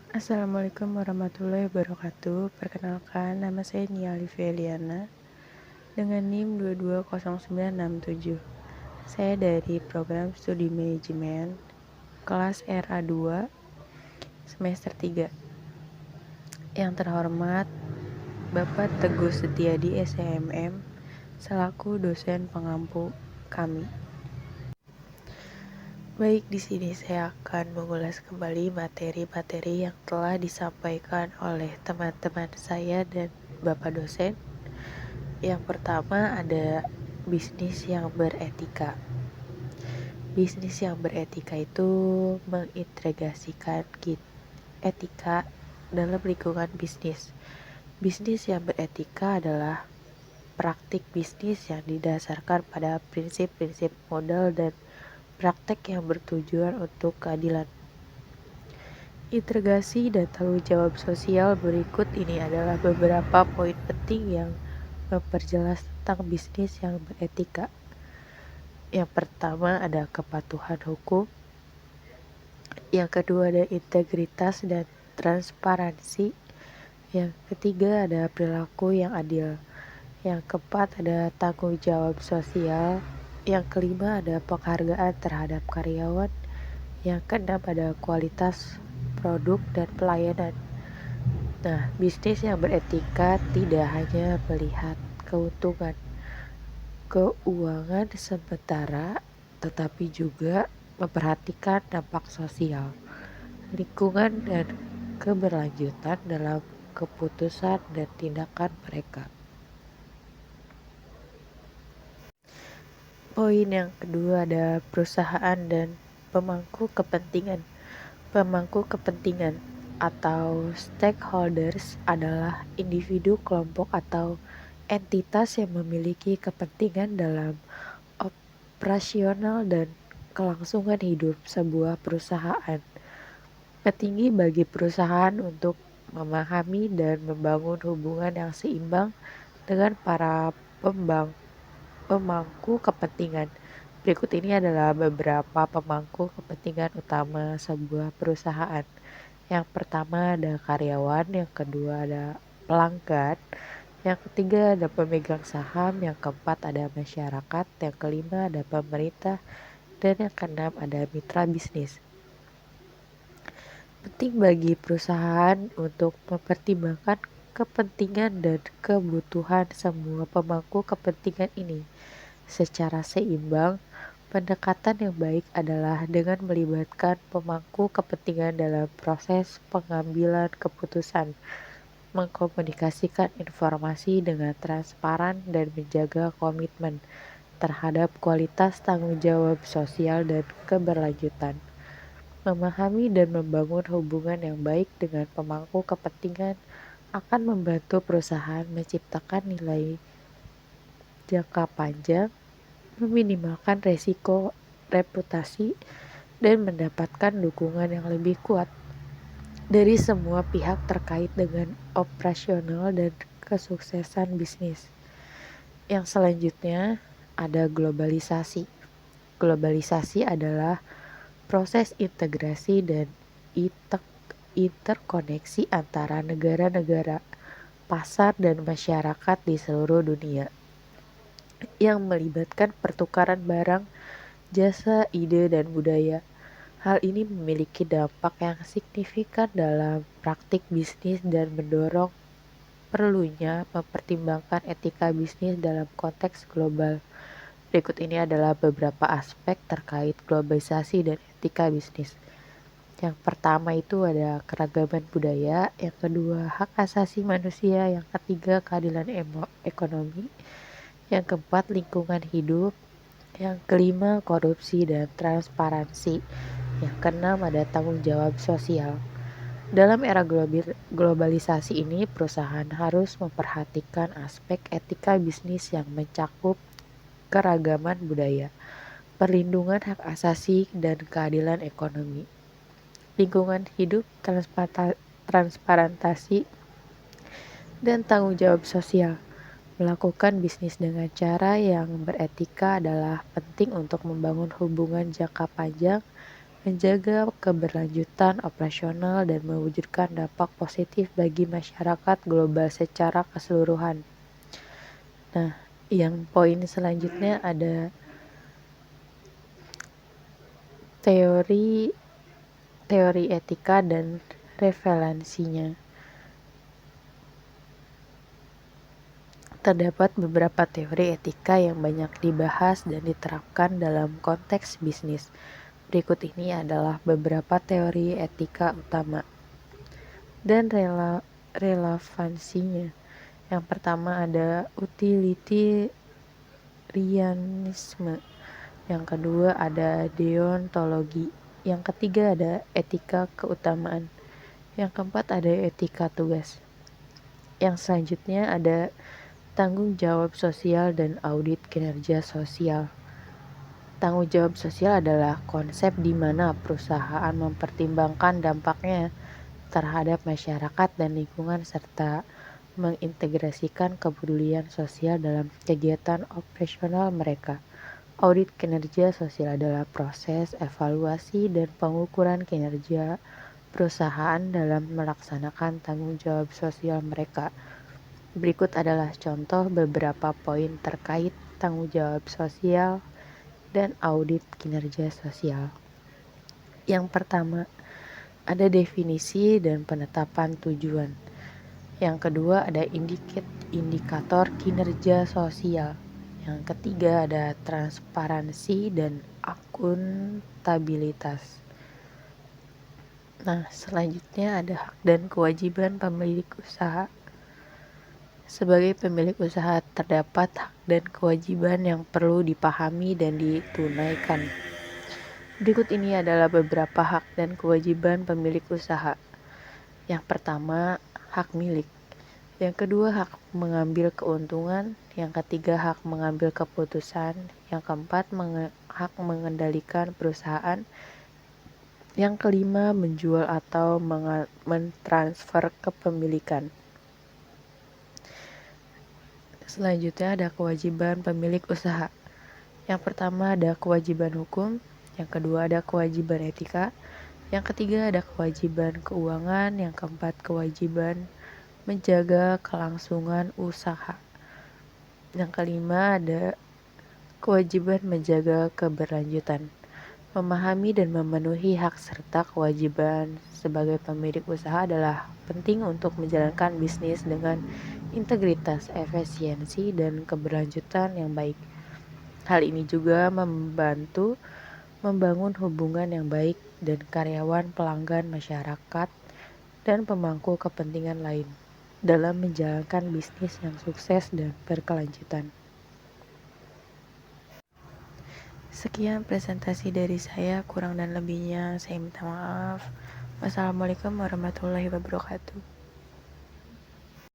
Assalamualaikum warahmatullahi wabarakatuh. Perkenalkan, nama saya Nia Alivia Liana dengan NIM 220967. Saya dari program studi manajemen kelas RA2 semester 3. Yang terhormat Bapak Teguh Setiadi SMM selaku dosen pengampu kami. Baik, di sini saya akan mengulas kembali materi-materi yang telah disampaikan oleh teman-teman saya dan Bapak dosen. Yang pertama ada bisnis yang beretika. Bisnis yang beretika itu mengintegrasikan etika dalam lingkungan bisnis. Bisnis yang beretika adalah praktik bisnis yang didasarkan pada prinsip-prinsip modal dan praktek yang bertujuan untuk keadilan. Integrasi dan tanggung jawab sosial berikut ini adalah beberapa poin penting yang memperjelas tentang bisnis yang beretika. Yang pertama ada kepatuhan hukum, yang kedua ada integritas dan transparansi, yang ketiga ada perilaku yang adil, yang keempat ada tanggung jawab sosial, yang kelima ada penghargaan terhadap karyawan, yang keenam ada kualitas produk dan pelayanan. Nah, bisnis yang beretika tidak hanya melihat keuntungan keuangan sementara, tetapi juga memperhatikan dampak sosial, lingkungan, dan keberlanjutan dalam keputusan dan tindakan mereka. Poin yang kedua ada perusahaan dan pemangku kepentingan. Pemangku kepentingan atau stakeholders adalah individu, kelompok, atau entitas yang memiliki kepentingan dalam operasional dan kelangsungan hidup sebuah perusahaan. Penting bagi perusahaan untuk memahami dan membangun hubungan yang seimbang dengan para pemangku kepentingan. Berikut ini adalah beberapa pemangku kepentingan utama sebuah perusahaan. Yang pertama ada karyawan, yang kedua ada pelanggan, yang ketiga ada pemegang saham, yang keempat ada masyarakat, yang kelima ada pemerintah, dan yang keenam ada mitra bisnis. Penting bagi perusahaan untuk mempertimbangkan kepentingan dan kebutuhan semua pemangku kepentingan ini secara seimbang. Pendekatan yang baik adalah dengan melibatkan pemangku kepentingan dalam proses pengambilan keputusan, mengkomunikasikan informasi dengan transparan, dan menjaga komitmen terhadap kualitas tanggung jawab sosial dan keberlanjutan. Memahami dan membangun hubungan yang baik dengan pemangku kepentingan akan membantu perusahaan menciptakan nilai jangka panjang, meminimalkan resiko reputasi, dan mendapatkan dukungan yang lebih kuat dari semua pihak terkait dengan operasional dan kesuksesan bisnis. Yang selanjutnya ada globalisasi. Globalisasi adalah proses integrasi dan interkoneksi antara negara-negara, pasar, dan masyarakat di seluruh dunia yang melibatkan pertukaran barang, jasa, ide, dan budaya. Hal ini memiliki dampak yang signifikan dalam praktik bisnis dan mendorong perlunya mempertimbangkan etika bisnis dalam konteks global. Berikut ini adalah beberapa aspek terkait globalisasi dan etika bisnis. Yang pertama itu ada keragaman budaya, yang kedua hak asasi manusia, yang ketiga keadilan ekonomi, yang keempat lingkungan hidup, yang kelima korupsi dan transparansi, yang keenam ada tanggung jawab sosial. Dalam era globalisasi ini, perusahaan harus memperhatikan aspek etika bisnis yang mencakup keragaman budaya, perlindungan hak asasi, dan keadilan ekonomi. Lingkungan hidup, transparansi, dan tanggung jawab sosial. Melakukan bisnis dengan cara yang beretika adalah penting untuk membangun hubungan jangka panjang menjaga keberlanjutan operasional dan mewujudkan dampak positif bagi masyarakat global secara keseluruhan. Nah, yang poin selanjutnya ada teori etika dan referensinya. Terdapat beberapa teori etika yang banyak dibahas dan diterapkan dalam konteks bisnis. Berikut ini adalah beberapa teori etika utama dan relevansinya. Yang pertama ada utilitarianisme. Yang kedua ada deontologi. Yang ketiga ada etika keutamaan. Yang keempat ada etika tugas. Yang selanjutnya ada tanggung jawab sosial dan audit kinerja sosial. Tanggung jawab sosial adalah konsep di mana perusahaan mempertimbangkan dampaknya terhadap masyarakat dan lingkungan serta mengintegrasikan kepedulian sosial dalam kegiatan operasional mereka. Audit kinerja sosial adalah proses evaluasi dan pengukuran kinerja perusahaan dalam melaksanakan tanggung jawab sosial mereka. Berikut adalah contoh beberapa poin terkait tanggung jawab sosial dan audit kinerja sosial. Yang pertama, ada definisi dan penetapan tujuan. Yang kedua, ada indikator kinerja sosial. Yang ketiga, ada transparansi dan akuntabilitas. Nah, selanjutnya ada hak dan kewajiban pemilik usaha. Sebagai pemilik usaha, terdapat hak dan kewajiban yang perlu dipahami dan ditunaikan. Berikut ini adalah beberapa hak dan kewajiban pemilik usaha. Yang pertama, hak milik. Yang kedua, hak mengambil keuntungan. Yang ketiga, hak mengambil keputusan. Yang keempat, hak mengendalikan perusahaan. Yang kelima, menjual atau mentransfer kepemilikan. Selanjutnya ada kewajiban pemilik usaha. Yang pertama ada kewajiban hukum, yang kedua ada kewajiban etika, yang ketiga ada kewajiban keuangan, yang keempat kewajiban menjaga kelangsungan usaha. Yang kelima ada kewajiban menjaga keberlanjutan. Memahami dan memenuhi hak serta kewajiban sebagai pemilik usaha adalah penting untuk menjalankan bisnis dengan integritas, efisiensi, dan keberlanjutan yang baik. Hal ini juga membantu membangun hubungan yang baik dan karyawan, pelanggan, masyarakat, dan pemangku kepentingan lain dalam menjalankan bisnis yang sukses dan berkelanjutan. Sekian presentasi dari saya, kurang dan lebihnya saya minta maaf. Wassalamualaikum warahmatullahi wabarakatuh.